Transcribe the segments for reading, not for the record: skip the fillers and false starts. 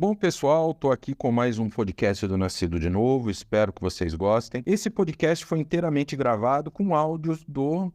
Bom, pessoal, estou aqui com mais um podcast do Nascido de Novo, espero que vocês gostem. Esse podcast foi inteiramente gravado com áudios do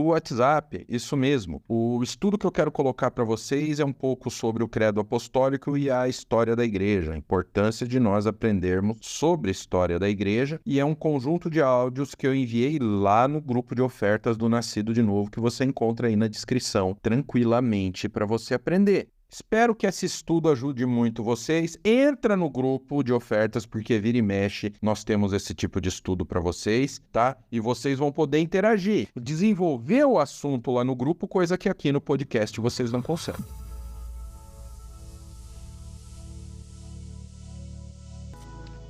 WhatsApp, isso mesmo. O estudo que eu quero colocar para vocês é um pouco sobre o credo apostólico e a história da igreja, a importância de nós aprendermos sobre a história da igreja, e é um conjunto de áudios que eu enviei lá no grupo de ofertas do Nascido de Novo, que você encontra aí na descrição, tranquilamente, para você aprender. Espero que esse estudo ajude muito vocês. Entra no grupo de ofertas, porque vira e mexe, nós temos esse tipo de estudo para vocês, tá? E vocês vão poder interagir, desenvolver o assunto lá no grupo, coisa que aqui no podcast vocês não conseguem.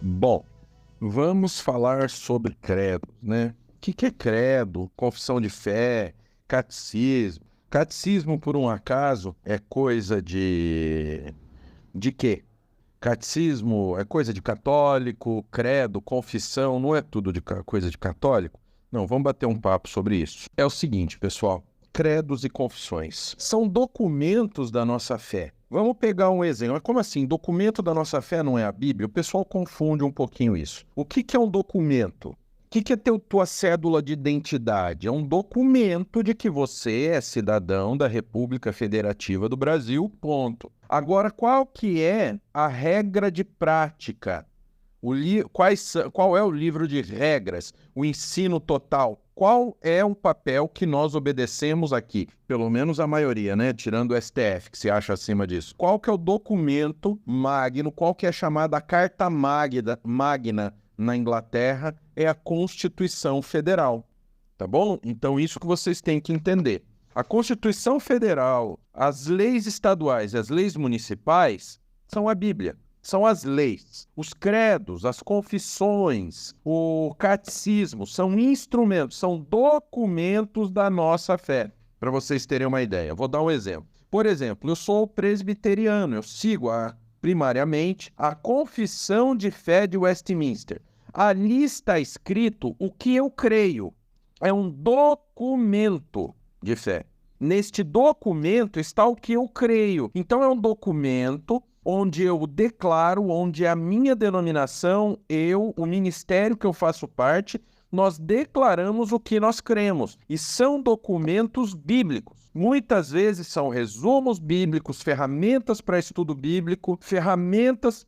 Bom, vamos falar sobre credos, né? O que é credo? Confissão de fé, catecismo. Catecismo, por um acaso, é coisa de quê? Catecismo é coisa de católico, credo, confissão, não é tudo de coisa de católico? Não, vamos bater um papo sobre isso. É o seguinte, pessoal, credos e confissões são documentos da nossa fé. Vamos pegar um exemplo. Como assim? Documento da nossa fé não é a Bíblia? O pessoal confunde um pouquinho isso. O que é um documento? O que é tua cédula de identidade? É um documento de que você é cidadão da República Federativa do Brasil, ponto. Agora, qual que é a regra de prática? Qual é o livro de regras? O ensino total? Qual é o papel que nós obedecemos aqui? Pelo menos a maioria, né? Tirando o STF, que se acha acima disso. Qual que é o documento magno? Qual que é a chamada Carta Magna na Inglaterra? É a Constituição Federal, tá bom? Então, isso que vocês têm que entender. A Constituição Federal, as leis estaduais e as leis municipais são a Bíblia, são as leis. Os credos, as confissões, o catecismo são instrumentos, são documentos da nossa fé, para vocês terem uma ideia. Vou dar um exemplo. Por exemplo, eu sou presbiteriano, eu sigo primariamente a Confissão de Fé de Westminster. Ali está escrito o que eu creio. É um documento de fé. Neste documento está o que eu creio. Então é um documento onde eu declaro, onde a minha denominação, o ministério que eu faço parte, nós declaramos o que nós cremos. E são documentos bíblicos. Muitas vezes são resumos bíblicos, ferramentas para estudo bíblico, ferramentas...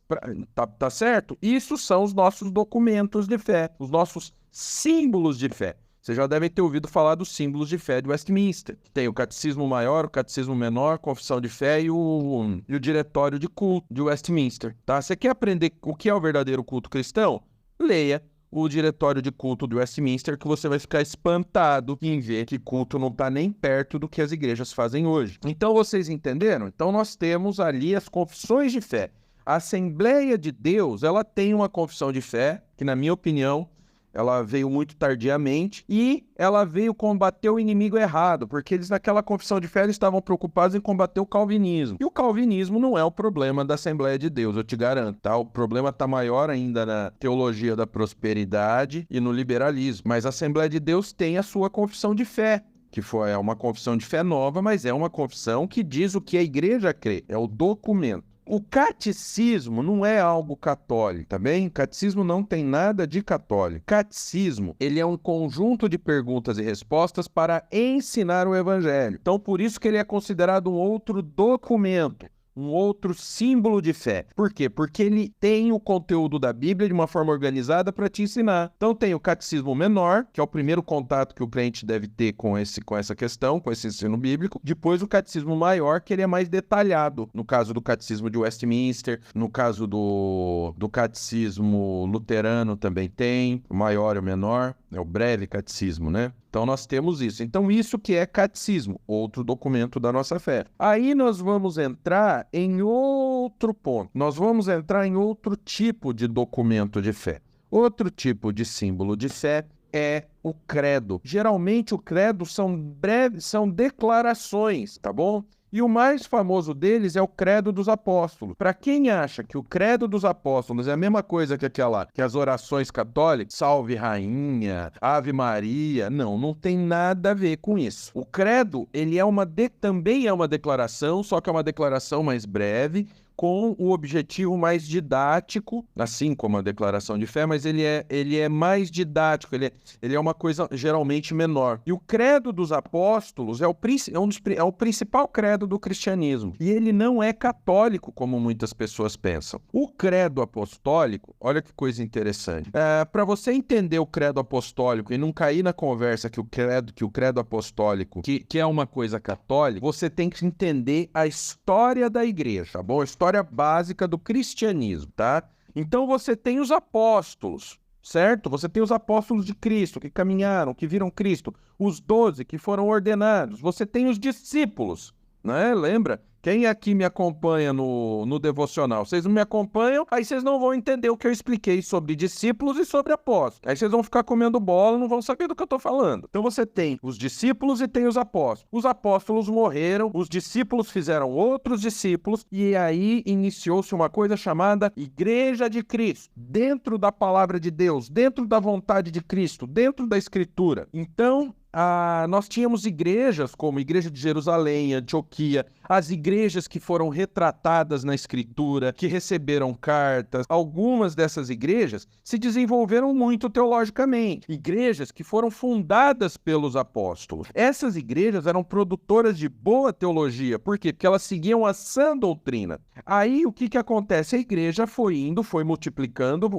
Tá certo? Isso são os nossos documentos de fé, os nossos símbolos de fé. Vocês já devem ter ouvido falar dos símbolos de fé de Westminster. Tem o catecismo maior, o catecismo menor, confissão de fé e o diretório de culto de Westminster. Tá? Você quer aprender o que é o verdadeiro culto cristão? Leia o diretório de culto de Westminster, que você vai ficar espantado em ver que culto não está nem perto do que as igrejas fazem hoje. Então vocês entenderam? Então nós temos ali as confissões de fé. A Assembleia de Deus, ela tem uma confissão de fé, que na minha opinião, ela veio muito tardiamente e ela veio combater o inimigo errado, porque eles naquela confissão de fé eles estavam preocupados em combater o calvinismo. E o calvinismo não é o problema da Assembleia de Deus, eu te garanto, tá? O problema está maior ainda na teologia da prosperidade e no liberalismo. Mas a Assembleia de Deus tem a sua confissão de fé, que é uma confissão de fé nova, mas é uma confissão que diz o que a igreja crê, é o documento. O catecismo não é algo católico, tá bem? Catecismo não tem nada de católico. Catecismo, ele é um conjunto de perguntas e respostas para ensinar o evangelho. Então, por isso que ele é considerado um outro documento, um outro símbolo de fé. Por quê? Porque ele tem o conteúdo da Bíblia de uma forma organizada para te ensinar. Então tem o catecismo menor, que é o primeiro contato que o crente deve ter com essa questão, com esse ensino bíblico. Depois o catecismo maior, que ele é mais detalhado. No caso do catecismo de Westminster, no caso do catecismo luterano também tem, o maior e o menor, é o breve catecismo, né? Então nós temos isso. Então isso que é catecismo, outro documento da nossa fé. Aí nós vamos entrar em outro ponto. Nós vamos entrar em outro tipo de documento de fé. Outro tipo de símbolo de fé é o credo. Geralmente o credo são declarações, tá bom? E o mais famoso deles é o Credo dos Apóstolos. Para quem acha que o Credo dos Apóstolos é a mesma coisa que as orações católicas, Salve Rainha, Ave Maria, não tem nada a ver com isso. O Credo, ele também é uma declaração, só que é uma declaração mais breve, com o objetivo mais didático, assim como a declaração de fé, mas ele é mais didático, ele é uma coisa geralmente menor. E o credo dos apóstolos é o principal credo do cristianismo. E ele não é católico, como muitas pessoas pensam. O credo apostólico, olha que coisa interessante. Para você entender o credo apostólico e não cair na conversa que o credo apostólico, que é uma coisa católica, você tem que entender a história da igreja, tá bom? A história básica do cristianismo, tá? Então você tem os apóstolos, certo? Você tem os apóstolos de Cristo que caminharam, que viram Cristo, os 12 que foram ordenados. Você tem os discípulos, né? Lembra? Quem aqui me acompanha no devocional? Vocês não me acompanham, aí vocês não vão entender o que eu expliquei sobre discípulos e sobre apóstolos. Aí vocês vão ficar comendo bola e não vão saber do que eu estou falando. Então você tem os discípulos e tem os apóstolos. Os apóstolos morreram, os discípulos fizeram outros discípulos, e aí iniciou-se uma coisa chamada Igreja de Cristo, dentro da palavra de Deus, dentro da vontade de Cristo, dentro da Escritura. Então, nós tínhamos igrejas como a Igreja de Jerusalém, Antioquia, as igrejas que foram retratadas na Escritura, que receberam cartas. Algumas dessas igrejas se desenvolveram muito teologicamente. Igrejas que foram fundadas pelos apóstolos. Essas igrejas eram produtoras de boa teologia. Por quê? Porque elas seguiam a sã doutrina. Aí o que acontece? A igreja foi indo, foi multiplicando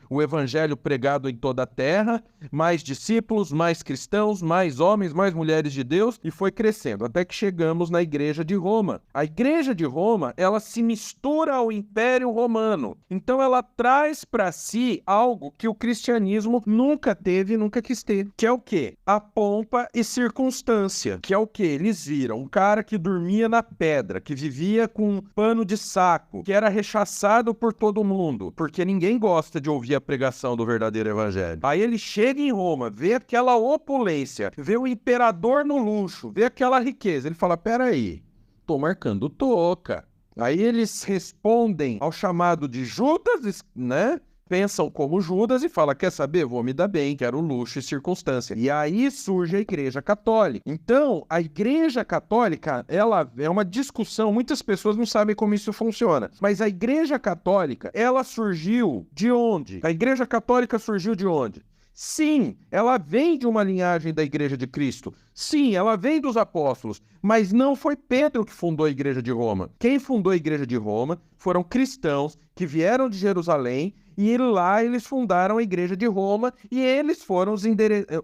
o evangelho pregado em toda a terra, mais discípulos, mais cristãos, mais homens, mais mulheres de Deus, e foi crescendo, até que chegamos na Igreja de Roma. A Igreja de Roma, ela se mistura ao Império Romano. Então ela traz para si algo que o cristianismo nunca teve, nunca quis ter. Que é o quê? A pompa e circunstância. Que é o quê? Eles viram um cara que dormia na pedra, que vivia com um pano de saco, que era rechaçado por todo mundo, porque ninguém gosta de ouvir a pregação do verdadeiro evangelho. Aí ele chega em Roma, vê aquela opulência, vê o imperador no luxo, vê aquela riqueza. Ele fala, peraí, tô marcando toca. Aí eles respondem ao chamado de Judas, né? Pensam como Judas e falam, quer saber? Vou me dar bem, quero luxo e circunstância. E aí surge a Igreja Católica. Então, a Igreja Católica, ela é uma discussão, muitas pessoas não sabem como isso funciona, mas a Igreja Católica, ela surgiu de onde? A Igreja Católica surgiu de onde? Sim, ela vem de uma linhagem da Igreja de Cristo. Sim, ela vem dos apóstolos, mas não foi Pedro que fundou a Igreja de Roma. Quem fundou a Igreja de Roma foram cristãos que vieram de Jerusalém e lá eles fundaram a Igreja de Roma e eles foram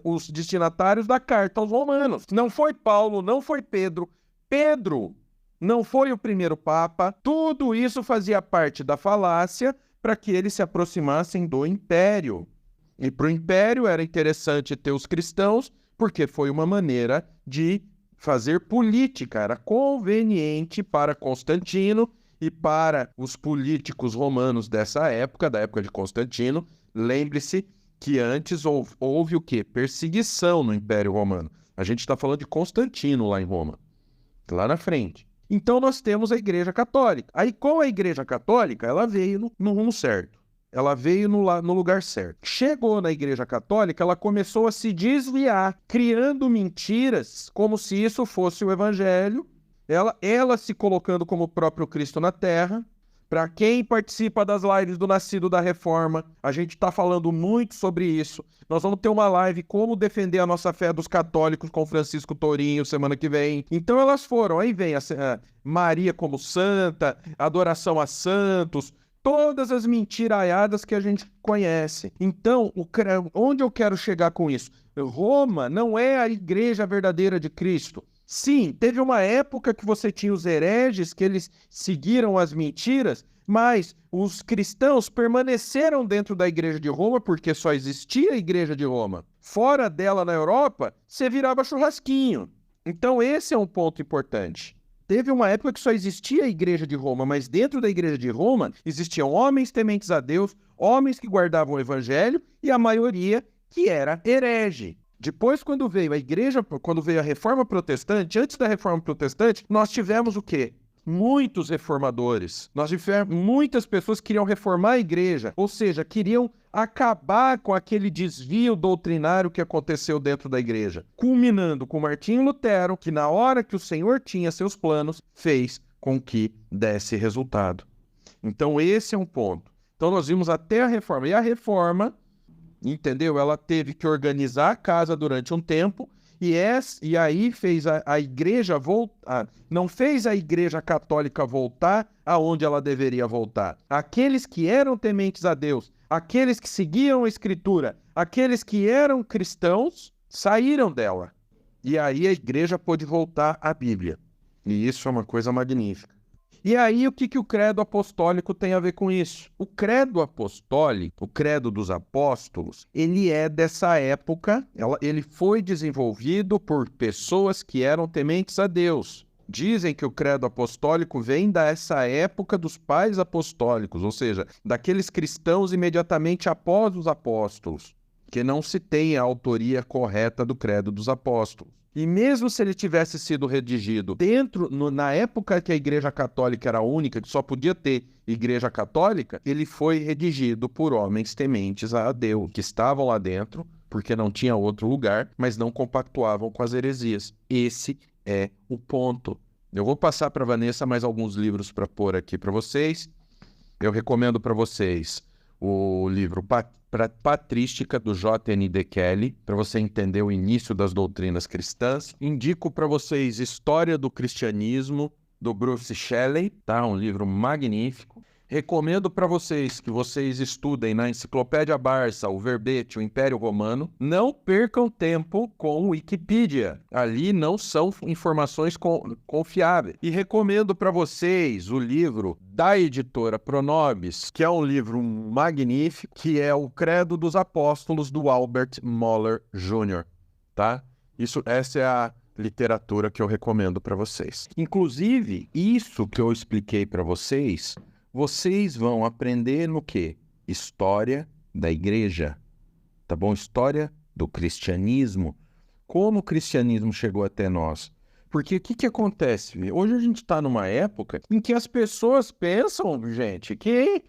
os destinatários da carta aos romanos. Não foi Paulo, não foi Pedro. Pedro não foi o primeiro papa. Tudo isso fazia parte da falácia para que eles se aproximassem do império. E para o império era interessante ter os cristãos, porque foi uma maneira de fazer política. Era conveniente para Constantino e para os políticos romanos dessa época, da época de Constantino. Lembre-se que antes houve o quê? Perseguição no Império Romano. A gente está falando de Constantino lá em Roma, lá na frente. Então nós temos a Igreja Católica. Aí com a Igreja Católica, ela veio no rumo certo. Ela veio no lugar certo. Chegou na Igreja Católica, ela começou a se desviar, criando mentiras, como se isso fosse o Evangelho. Ela se colocando como o próprio Cristo na Terra. Para quem participa das lives do Nascido da Reforma, a gente está falando muito sobre isso. Nós vamos ter uma live como defender a nossa fé dos católicos com Francisco Tourinho semana que vem. Então elas foram. Aí vem a Maria como santa, adoração a santos, todas as mentiraiadas que a gente conhece. Então, onde eu quero chegar com isso? Roma não é a igreja verdadeira de Cristo. Sim, teve uma época que você tinha os hereges, que eles seguiram as mentiras, mas os cristãos permaneceram dentro da igreja de Roma porque só existia a igreja de Roma. Fora dela na Europa, você virava churrasquinho. Então, esse é um ponto importante. Teve uma época que só existia a Igreja de Roma, mas dentro da Igreja de Roma existiam homens tementes a Deus, homens que guardavam o Evangelho e a maioria que era herege. Depois, quando veio a Reforma Protestante, antes da Reforma Protestante, nós tivemos o quê? Muitos reformadores. Nós tivemos muitas pessoas que queriam reformar a igreja, ou seja, queriam acabar com aquele desvio doutrinário que aconteceu dentro da igreja, culminando com Martinho Lutero, que na hora que o Senhor tinha seus planos, fez com que desse resultado. Então, esse é um ponto. Então, nós vimos até a reforma. E a reforma, entendeu? Ela teve que organizar a casa durante um tempo e aí fez a igreja voltar. Não fez a igreja católica voltar aonde ela deveria voltar. Aqueles que eram tementes a Deus, aqueles que seguiam a Escritura, aqueles que eram cristãos, saíram dela. E aí a igreja pôde voltar à Bíblia. E isso é uma coisa magnífica. E aí, o que o credo apostólico tem a ver com isso? O credo apostólico, o credo dos apóstolos, ele é dessa época, ele foi desenvolvido por pessoas que eram tementes a Deus. Dizem que o credo apostólico vem dessa época dos pais apostólicos, ou seja, daqueles cristãos imediatamente após os apóstolos, que não se tem a autoria correta do credo dos apóstolos. E mesmo se ele tivesse sido redigido na época que a Igreja Católica era única, que só podia ter Igreja Católica, ele foi redigido por homens tementes a Deus, que estavam lá dentro, porque não tinha outro lugar, mas não compactuavam com as heresias. Esse é o ponto. Eu vou passar para a Vanessa mais alguns livros para pôr aqui para vocês. Eu recomendo para vocês o livro Patrística, do J.N.D. Kelly, para você entender o início das doutrinas cristãs. Indico para vocês História do Cristianismo, do Bruce Shelley, tá? Um livro magnífico. Recomendo para vocês que vocês estudem na Enciclopédia Barça, o Verbete, o Império Romano. Não percam tempo com o Wikipedia. Ali não são informações confiáveis. E recomendo para vocês o livro da editora Pronobis, que é um livro magnífico, que é o Credo dos Apóstolos, do Albert Moller Jr., tá? Essa é a literatura que eu recomendo para vocês. Inclusive, isso que eu expliquei para vocês vão aprender no quê? História da igreja, tá bom? História do cristianismo. Como o cristianismo chegou até nós? Porque o que acontece? Hoje a gente está numa época em que as pessoas pensam, gente, que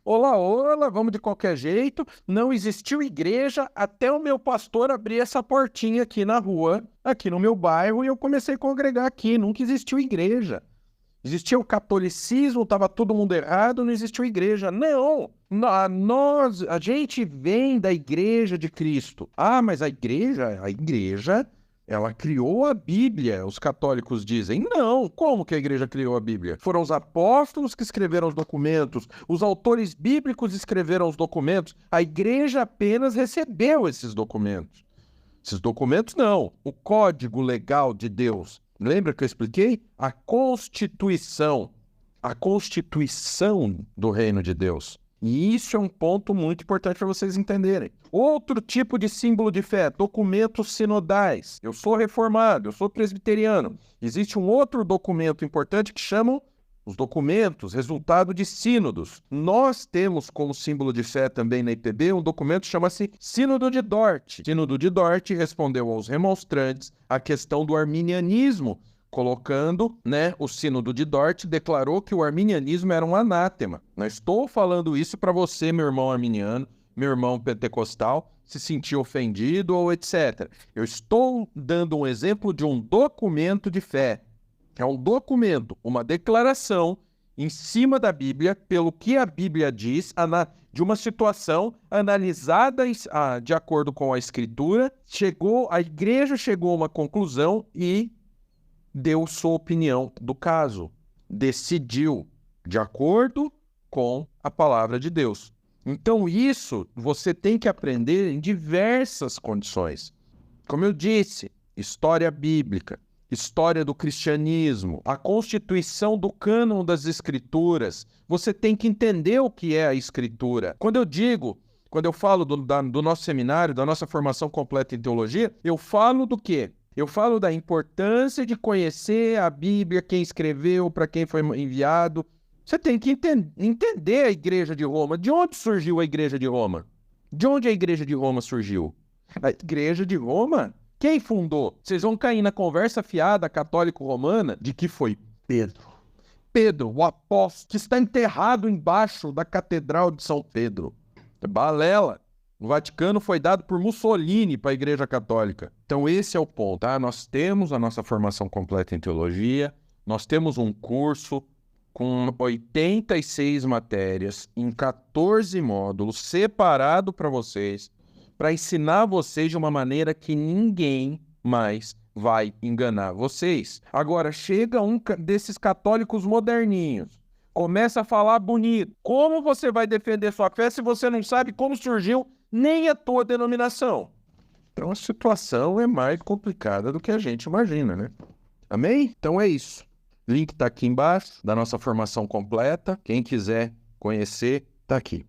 olá, vamos de qualquer jeito, não existiu igreja até o meu pastor abrir essa portinha aqui na rua, aqui no meu bairro, e eu comecei a congregar aqui. Nunca existiu igreja. Existia o catolicismo, estava todo mundo errado, não existiu igreja. Não! A gente vem da igreja de Cristo. Ah, mas a igreja, ela criou a Bíblia, os católicos dizem. Não! Como que a igreja criou a Bíblia? Foram os apóstolos que escreveram os documentos, os autores bíblicos escreveram os documentos, a igreja apenas recebeu esses documentos. Esses documentos não, o código legal de Deus. Lembra que eu expliquei? A Constituição do Reino de Deus. E isso é um ponto muito importante para vocês entenderem. Outro tipo de símbolo de fé, documentos sinodais. Eu sou reformado, eu sou presbiteriano. Existe um outro documento importante que chamam os documentos, resultado de sínodos. Nós temos como símbolo de fé também na IPB um documento que chama-se Sínodo de Dort. Sínodo de Dort respondeu aos remonstrantes a questão do arminianismo, colocando, o Sínodo de Dort declarou que o arminianismo era um anátema. Não estou falando isso para você, meu irmão arminiano, meu irmão pentecostal, se sentir ofendido ou etc. Eu estou dando um exemplo de um documento de fé. É um documento, uma declaração em cima da Bíblia, pelo que a Bíblia diz, de uma situação analisada de acordo com a Escritura, a igreja chegou a uma conclusão e deu sua opinião do caso. Decidiu de acordo com a palavra de Deus. Então isso você tem que aprender em diversas condições. Como eu disse, história bíblica, história do cristianismo, a constituição do cânon das escrituras. Você tem que entender o que é a escritura. Quando eu falo do nosso seminário, da nossa formação completa em teologia, eu falo do quê? Eu falo da importância de conhecer a Bíblia, quem escreveu, para quem foi enviado. Você tem que entender a Igreja de Roma. De onde surgiu a Igreja de Roma? De onde a Igreja de Roma surgiu? A Igreja de Roma? Quem fundou? Vocês vão cair na conversa fiada católico-romana de que foi Pedro. Pedro, o apóstolo, que está enterrado embaixo da Catedral de São Pedro. Balela. O Vaticano foi dado por Mussolini para a Igreja Católica. Então esse é o ponto. Nós temos a nossa formação completa em teologia, nós temos um curso com 86 matérias, em 14 módulos, separado para vocês, para ensinar vocês de uma maneira que ninguém mais vai enganar vocês. Agora, chega um desses católicos moderninhos, começa a falar bonito. Como você vai defender sua fé se você não sabe como surgiu nem a tua denominação? Então a situação é mais complicada do que a gente imagina, né? Amém? Então é isso. Link está aqui embaixo da nossa formação completa. Quem quiser conhecer, está aqui.